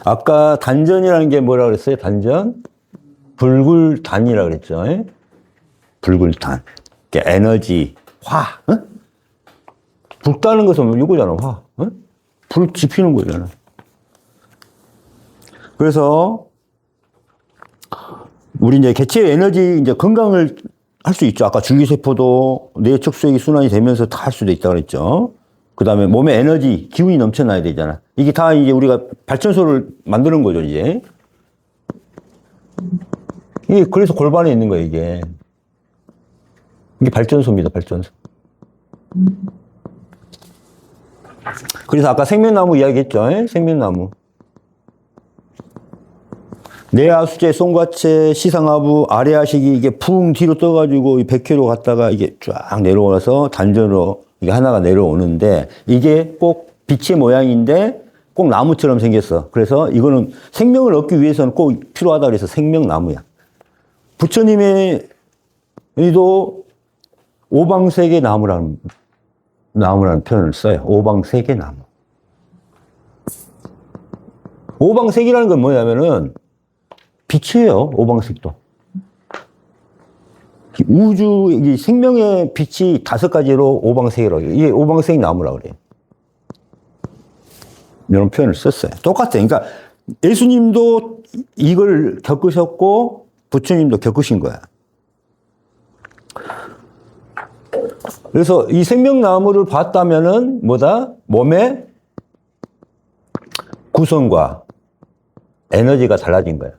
아까 단전이라는 게 뭐라 그랬어요? 단전? 불굴단이라 그랬죠. 불굴단. 에너지, 화. 어? 불 따는 것은 이거잖아, 화. 어? 불 지피는 거잖아. 그래서, 우리 이제 개체의 에너지, 이제 건강을 할 수 있죠. 아까 줄기세포도 뇌 척수액이 순환이 되면서 다 할 수도 있다고 그랬죠. 그 다음에 몸에 에너지, 기운이 넘쳐나야 되잖아. 이게 다 이제 우리가 발전소를 만드는 거죠, 이제. 이게 그래서 골반에 있는 거예요, 이게. 이게 발전소입니다, 발전소. 그래서 아까 생명나무 이야기했죠, 생명나무. 내하수재, 송과체, 시상하부, 아래하식이 이게 붕 뒤로 떠가지고 100km 갔다가 이게 쫙 내려와서 단전으로 이게 하나가 내려오는데 이게 꼭 빛의 모양인데 꼭 나무처럼 생겼어. 그래서 이거는 생명을 얻기 위해서는 꼭 필요하다 그래서 생명나무야. 부처님의 도 오방세계 나무라는 표현을 써요. 오방세계 나무. 오방색이라는 건 뭐냐면은 빛이에요, 오방색도. 우주, 이 생명의 빛이 5가지로 오방색이라고 해요. 이게 오방색 나무라고 그래요. 이런 표현을 썼어요. 똑같아요. 그러니까 예수님도 이걸 겪으셨고, 부처님도 겪으신 거야. 그래서 이 생명나무를 봤다면은 뭐다? 몸의 구성과 에너지가 달라진 거야.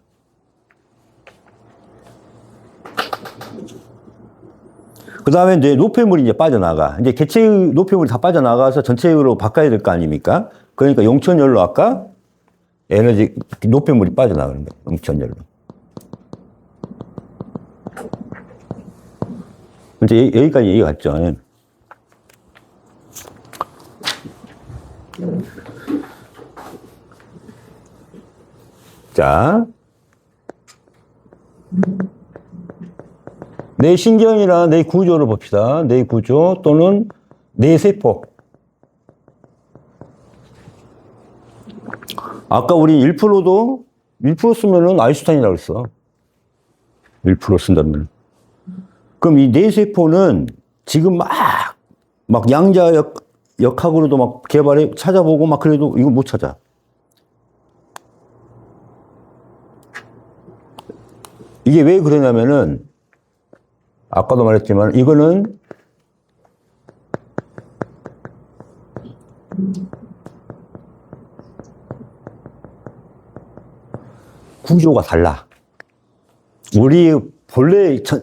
그 다음에 이제 노폐물이 이제 빠져나가. 이제 개체의 노폐물이 다 빠져나가서 전체적으로 바꿔야 될 거 아닙니까? 그러니까 용천열로 아까 에너지, 노폐물이 빠져나가는 거예요. 용천열로. 이제 여기까지 얘기 갔죠. 자. 뇌 신경이나 뇌 구조를 봅시다. 뇌 구조 또는 뇌 세포. 아까 우리 1%도 1% 쓰면은 아인슈타인이라고 했어. 1% 쓴다면. 그럼 이 뇌 세포는 지금 막 양자 역학으로도 막 개발해 찾아보고 막 그래도 이거 못 찾아. 이게 왜 그러냐면은 아까도 말했지만 이거는 구조가 달라.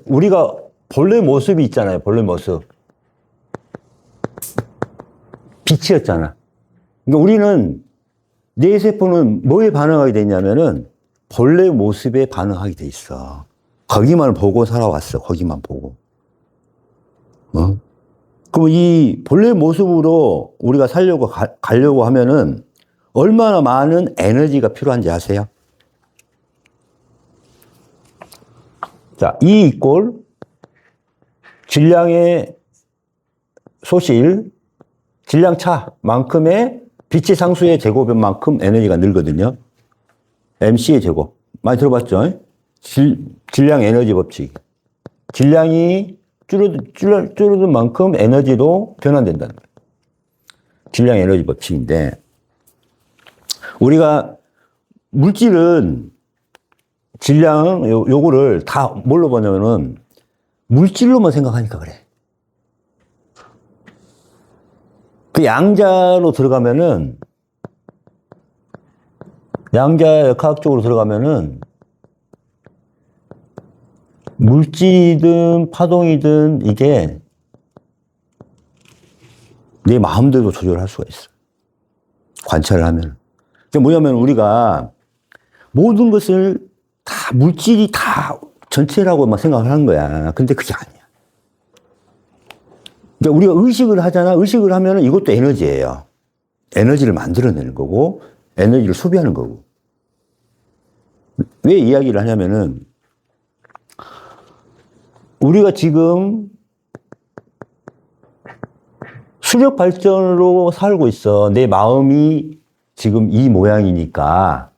우리가 본래 모습이 있잖아요. 본래 모습. 빛이었잖아. 그러니까 우리는 뇌세포는 뭐에 반응하게 되냐면은 본래 모습에 반응하게 돼 있어. 거기만 보고 살아왔어. 거기만 보고. 그럼 이 본래 모습으로 우리가 가려고 하면은 얼마나 많은 에너지가 필요한지 아세요? 자, E 이꼴 질량의 소실, 질량 차만큼의 빛의 상수의 제곱만큼 에너지가 늘거든요. MC의 제곱. 많이 들어봤죠? 질량 에너지 법칙. 질량이 줄어든 만큼 에너지도 변환된다는 거예요. 질량 에너지 법칙인데, 우리가 물질은 질량, 요거를 다 뭘로 보냐면은 물질로만 생각하니까 그래. 그 양자로 들어가면은, 양자 역학적으로 들어가면은 물질이든 파동이든 이게 내 마음대로 조절할 수가 있어. 관찰을 하면. 그게 뭐냐면 우리가 모든 것을 다 물질이 다 전체라고 막 생각을 하는 거야. 근데 그게 아니야. 그러니까 우리가 의식을 하잖아. 의식을 하면 이것도 에너지예요. 에너지를 만들어내는 거고 에너지를 소비하는 거고. 왜 이야기를 하냐면은 우리가 지금 수력 발전으로 살고 있어. 내 마음이 지금 이 모양이니까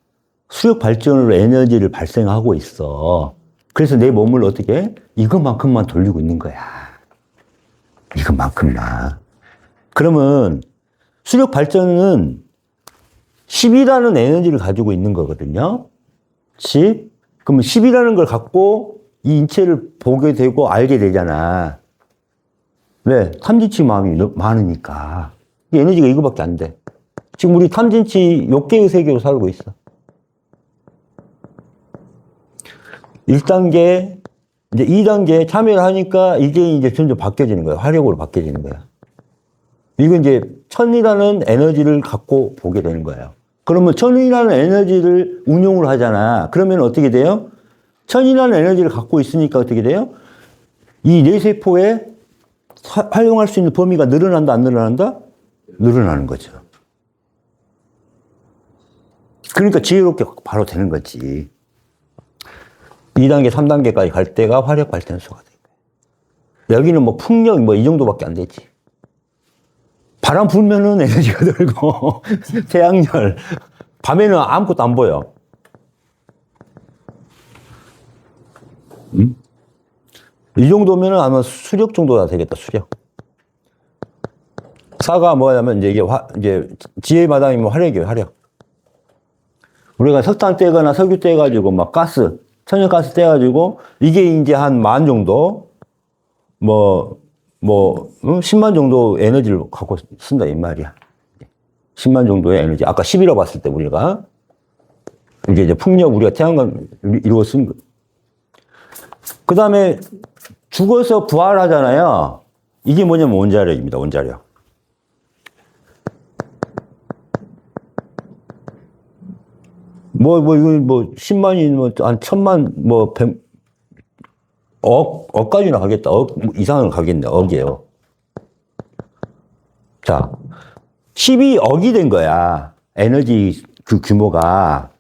수력 발전으로 에너지를 발생하고 있어. 그래서 내 몸을 어떻게 해? 이것만큼만 돌리고 있는 거야. 이것만큼만. 그러면 수력 발전은 10이라는 에너지를 가지고 있는 거거든요. 10. 그러면 10이라는 걸 갖고 이 인체를 보게 되고 알게 되잖아. 왜? 탐진치 마음이 많으니까. 이 에너지가 이거밖에 안 돼. 지금 우리 탐진치 6개의 세계로 살고 있어. 1단계, 이제 2단계 참여를 하니까 이게 이제 점점 바뀌어지는 거야. 화력으로 바뀌어지는 거야. 이건 이제 천이라는 에너지를 갖고 보게 되는 거예요. 그러면 천이라는 에너지를 운용을 하잖아. 그러면 어떻게 돼요? 천이라는 에너지를 갖고 있으니까 어떻게 돼요? 이 뇌세포에 활용할 수 있는 범위가 늘어난다, 안 늘어난다? 늘어나는 거죠. 그러니까 지혜롭게 바로 되는 거지. 2단계, 3단계까지 갈 때가 화력 발전소가 돼. 여기는 뭐 풍력 뭐 이 정도밖에 안 되지. 바람 불면은 에너지가 들고, 태양열. 밤에는 아무것도 안 보여. 이 정도면은 아마 수력 정도가 되겠다, 수력. 4가 뭐냐면 이제 이게 이제 지혜 마당이면 화력이에요, 화력. 우리가 석탄 떼거나 석유 떼가지고 막 가스, 천연가스 떼가지고 이게 이제 한 10,000 정도, 10만 정도 에너지를 갖고 쓴다, 이 말이야. 10만 정도의 에너지. 아까 10이라고 봤을 때 우리가. 이제 풍력, 우리가 태양광 이루어 쓴 거. 그 다음에 죽어서 부활하잖아요. 이게 뭐냐면 원자력입니다, 원자력. 이건 10만이, 한 1,000만, 억까지나 가겠다. 억 이상은 가겠네. 억이에요. 자, 12억이 된 거야. 에너지 그 규모가.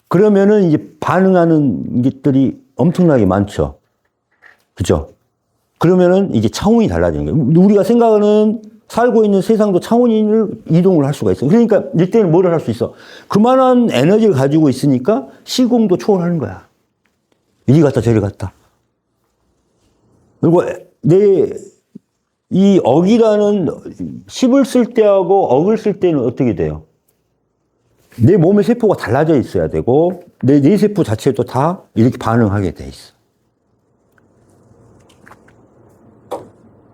그러면은 이제 반응하는 것들이 엄청나게 많죠. 그죠? 그러면은 이게 차원이 달라지는 거예요. 우리가 생각하는 살고 있는 세상도 차원을 이동을 할 수가 있어. 그러니까 이때는 뭐를 할 수 있어? 그만한 에너지를 가지고 있으니까 시공도 초월하는 거야. 이리 갔다 저리 갔다. 그리고 이 억이라는 10을 쓸 때하고 억을 쓸 때는 어떻게 돼요? 내 몸의 세포가 달라져 있어야 되고 내 세포 자체도 다 이렇게 반응하게 돼 있어.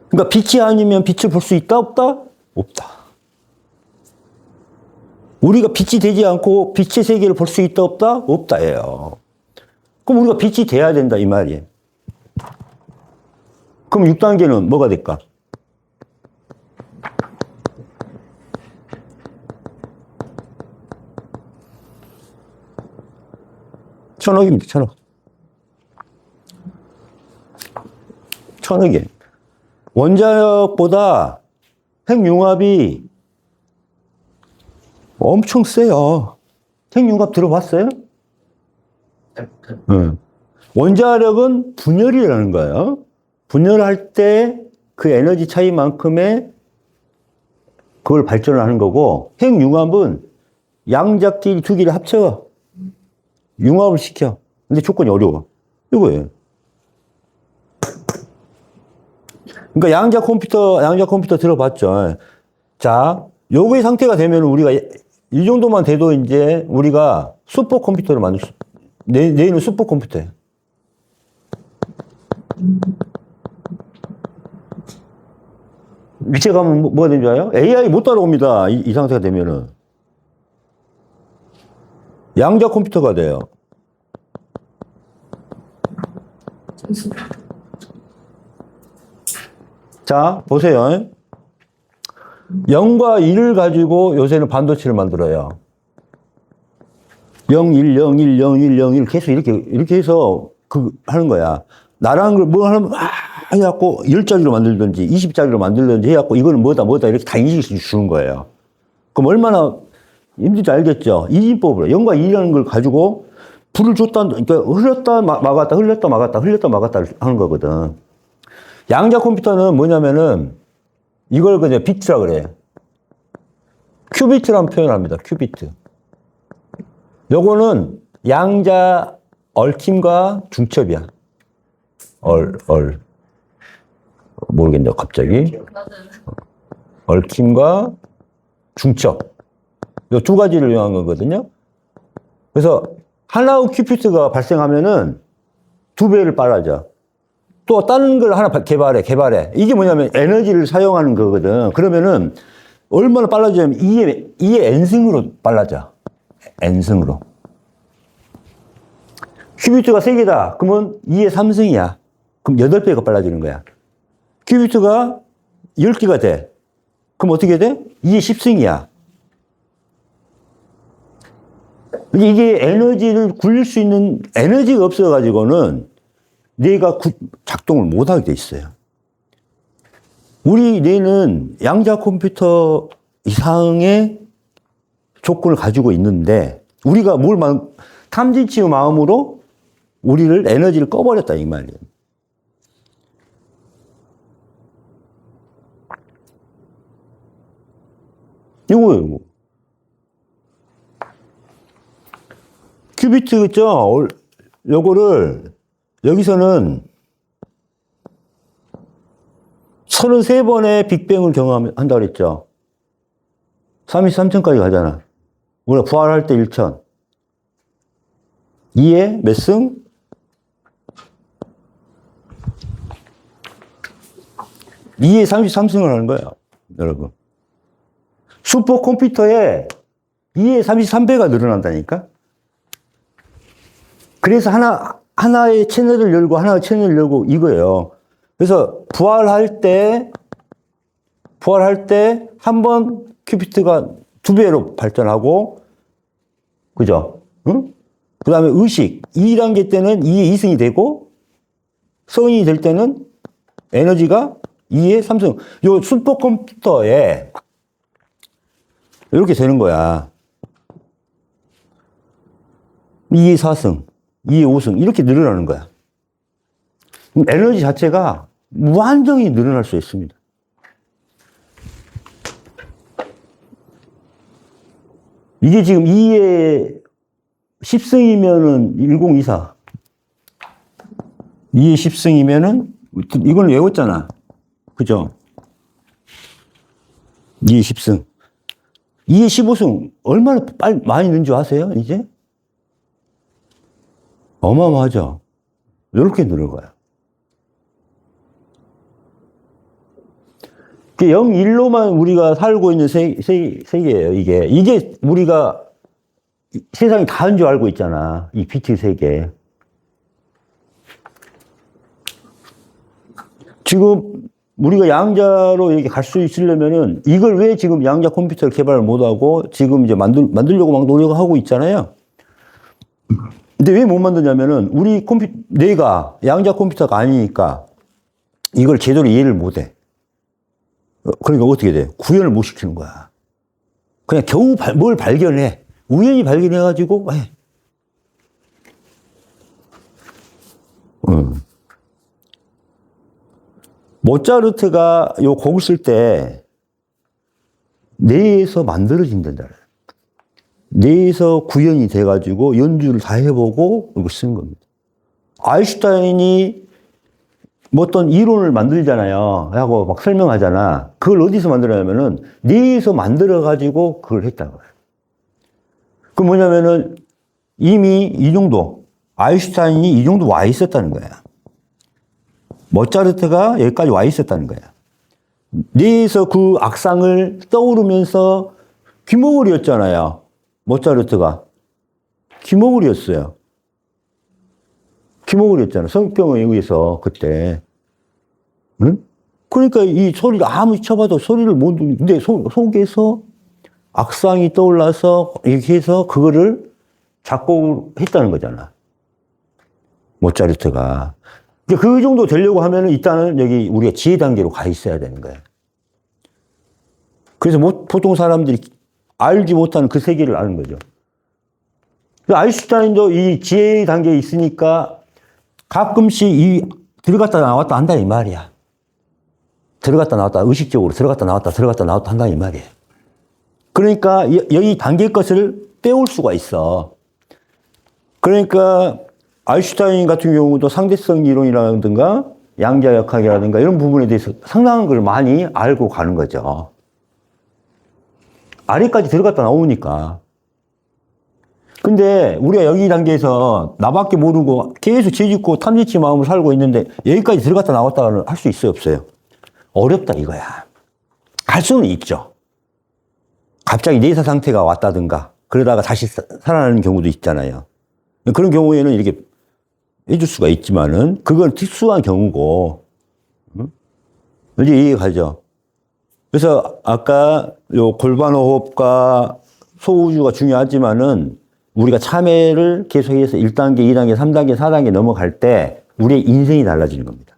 그러니까 빛이 아니면 빛을 볼 수 있다 없다? 없다. 우리가 빛이 되지 않고 빛의 세계를 볼 수 있다 없다? 없다예요. 그럼 우리가 빛이 돼야 된다 이 말이에요. 그럼 6단계는 뭐가 될까? 천억입니다. 천억. 천억이에요. 원자력보다 핵융합이 엄청 세요. 핵융합 들어봤어요? 네. 원자력은 분열이라는 거예요. 분열할 때 그 에너지 차이만큼의 그걸 발전을 하는 거고, 핵융합은 양자끼리 두 개를 합쳐 융합을 시켜. 근데 조건이 어려워. 이거예요. 그러니까 양자 컴퓨터 들어봤죠. 자, 요거의 상태가 되면 우리가 이 정도만 돼도 이제 우리가 슈퍼컴퓨터를 만들 수, 내일은 슈퍼컴퓨터예요. 밑에 가면 뭐가 되는 줄 알아요? AI 못 따라옵니다. 이 상태가 되면은. 양자 컴퓨터가 돼요. 자, 보세요. 0과 1을 가지고 요새는 반도체를 만들어요. 0, 1, 0, 1, 0, 1, 0, 1 계속 이렇게 해서 하는 거야. 나라는 걸 뭐 하면 해갖고 10짜리로 만들든지 20짜리로 만들든지 해갖고 이거는 뭐다 이렇게 다 인식을 주는 거예요. 그럼 얼마나 힘든지 알겠죠? 이진법으로 0과 1이라는 걸 가지고 불을 줬다, 그러니까 흘렸다 막았다 하는 거거든. 양자 컴퓨터는 뭐냐면은 이걸 그냥 비트라 그래. 큐비트라는 표현을 합니다. 큐비트. 요거는 양자 얽힘과 중첩이야. 모르겠네, 갑자기. 얽힘과 중첩. 요 두 가지를 이용한 거거든요. 그래서 하나의 큐피트가 발생하면은 두 배를 빨라져. 또 다른 걸 하나 개발해. 이게 뭐냐면 에너지를 사용하는 거거든. 그러면은 얼마나 빨라지냐면 2의 n승으로 빨라져. n승으로. 큐비트가 3개다. 그러면 2의 3승이야. 그럼 8배가 빨라지는 거야. 큐비트가 10개가 돼. 그럼 어떻게 돼? 2의 10승이야. 이게 에너지를 굴릴 수 있는 에너지가 없어가지고는 뇌가 작동을 못하게 돼 있어요. 우리 뇌는 양자 컴퓨터 이상의 조건을 가지고 있는데 우리가 탐진치의 마음으로 우리를 에너지를 꺼버렸다 이 말이에요. 이거예요. 큐비트 있죠? 요거를 여기서는 33번의 빅뱅을 경험한다 그랬죠. 33층까지 가잖아. 우리가 부활할 때 1천. 2에 몇 승? 2에 33승을 하는 거예요. 여러분. 슈퍼컴퓨터에 2에 33배가 늘어난다니까? 그래서 하나의 채널을 열고 하나의 채널을 열고 이거예요. 그래서 부활할 때 한 번 큐비트가 2배로 발전하고, 그죠? 응? 그 다음에 의식 2단계 때는 2의 2승이 되고 성인이 될 때는 에너지가 2의 3승. 요 슈퍼컴퓨터에 이렇게 되는 거야. 2의 4승, 2의 5승 이렇게 늘어나는 거야. 에너지 자체가 무한정이 늘어날 수 있습니다. 이게 지금 2의 10승이면은 1024. 2의 10승이면은 이걸 외웠잖아. 그죠? 2의 10승. 2의 15승 얼마나 많이 는 줄 아세요? 이제? 어마어마하죠? 이렇게 늘은 거야. 0, 1로만 우리가 살고 있는 세계예요, 이게. 이게 우리가 세상이 다인 줄 알고 있잖아. 이 비트 세계. 지금 우리가 양자로 이렇게 갈 수 있으려면은 이걸 왜 지금 양자 컴퓨터를 개발을 못하고 지금 이제 만들려고 막 노력하고 있잖아요. 근데 왜 못 만드냐면은 우리 뇌가 양자 컴퓨터가 아니니까 이걸 제대로 이해를 못 해. 그러니까 어떻게 돼? 구현을 못 시키는 거야. 그냥 겨우 뭘 발견해. 우연히 발견해가지고 해. 모차르트가 요 곡을 쓸 때 뇌에서 만들어진단다. 뇌에서 구현이 돼가지고 연주를 다 해보고 이거 쓴 겁니다. 아인슈타인이 뭐 어떤 이론을 만들잖아요. 하고 막 설명하잖아. 그걸 어디서 만들었냐면은 뇌에서 만들어가지고 그걸 했다는 거예요. 그 뭐냐면은 이미 이 정도, 아인슈타인이 이 정도 와 있었다는 거야. 모차르트가 여기까지 와 있었다는 거야. 뇌에서 그 악상을 떠오르면서 귀머거리였잖아요. 모차르트가. 귀머거리였어요. 귀머거리였잖아. 성병에 의해서 그때. 응? 그러니까 이 소리를 아무리 쳐봐도 소리를 못 듣는데 속에서 악상이 떠올라서 이렇게 해서 그거를 작곡했다는 거잖아. 모차르트가. 그 정도 되려고 하면은 일단은 여기 우리가 지혜 단계로 가 있어야 되는 거야. 그래서 보통 사람들이 알지 못하는 그 세계를 아는 거죠. 아인슈타인도 이 지혜 단계에 있으니까 가끔씩 들어갔다 나왔다 한다 이 말이야. 들어갔다 나왔다, 의식적으로 들어갔다 나왔다 한다 이 말이에요. 그러니까 여기 단계 것을 빼올 수가 있어. 그러니까 아인슈타인 같은 경우도 상대성 이론이라든가 양자역학이라든가 이런 부분에 대해서 상당한 걸 많이 알고 가는 거죠. 아래까지 들어갔다 나오니까. 근데 우리가 여기 단계에서 나밖에 모르고 계속 죄짓고 탐지치 마음으로 살고 있는데 여기까지 들어갔다 나왔다는 할 수 있어요, 없어요? 어렵다 이거야. 할 수는 있죠. 갑자기 내사 상태가 왔다든가 그러다가 다시 살아나는 경우도 있잖아요. 그런 경우에는 이렇게 해줄 수가 있지만은 그건 특수한 경우고, 이제 이해 가죠. 그래서 아까 요 골반 호흡과 소우주가 중요하지만은 우리가 참회를 계속해서 1단계, 2단계, 3단계, 4단계 넘어갈 때 우리의 인생이 달라지는 겁니다.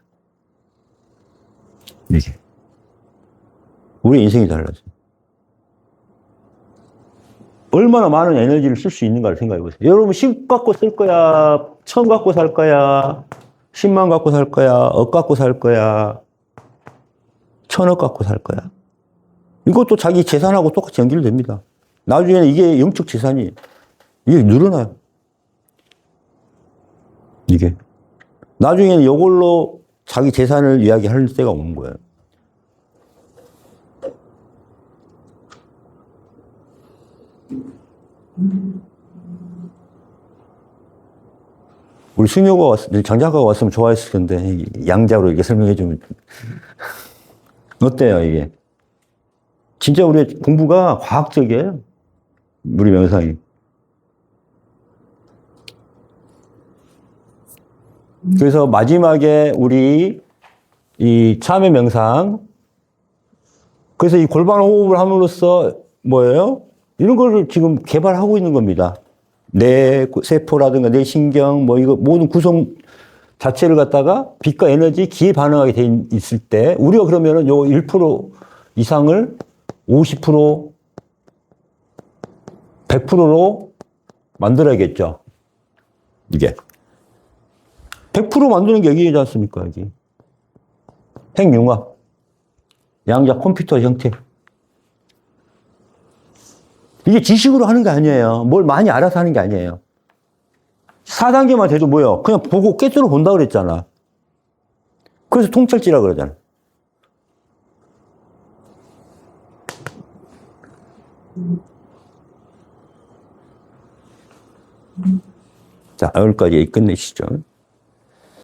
이게. 우리의 인생이 달라져. 얼마나 많은 에너지를 쓸 수 있는가를 생각해 보세요. 여러분 10 갖고 쓸 거야? 1000 갖고 살 거야? 10만 갖고 살 거야? 억 갖고 살 거야? 1000억 갖고 살 거야? 이것도 자기 재산하고 똑같이 연결됩니다. 나중에는 이게 영적 재산이 이게 늘어나요. 이게. 나중에는 이걸로 자기 재산을 이야기할 때가 오는 거예요. 우리 승효가 장작가가 왔으면 좋아했을 텐데, 양자로 이렇게 설명해주면. 어때요, 이게? 진짜 우리 공부가 과학적이에요. 우리 명상이. 그래서 마지막에 우리 이 참회 명상. 그래서 이 골반 호흡을 함으로써 뭐예요? 이런 걸 지금 개발하고 있는 겁니다. 뇌 세포라든가 뇌 신경 뭐 이거 모든 구성 자체를 갖다가 빛과 에너지 기에 반응하게 돼 있을 때 우리가 그러면은 요 1% 이상을 50% 100%로 만들어야겠죠. 이게 100% 만드는 게 여기지 않습니까? 여기 핵융합 양자 컴퓨터 형태. 이게 지식으로 하는 게 아니에요. 뭘 많이 알아서 하는 게 아니에요. 4단계만 돼도 뭐예요? 그냥 보고 깨뚫어 본다 그랬잖아. 그래서 통찰지라 그러잖아. 자, 여기까지 끝내시죠.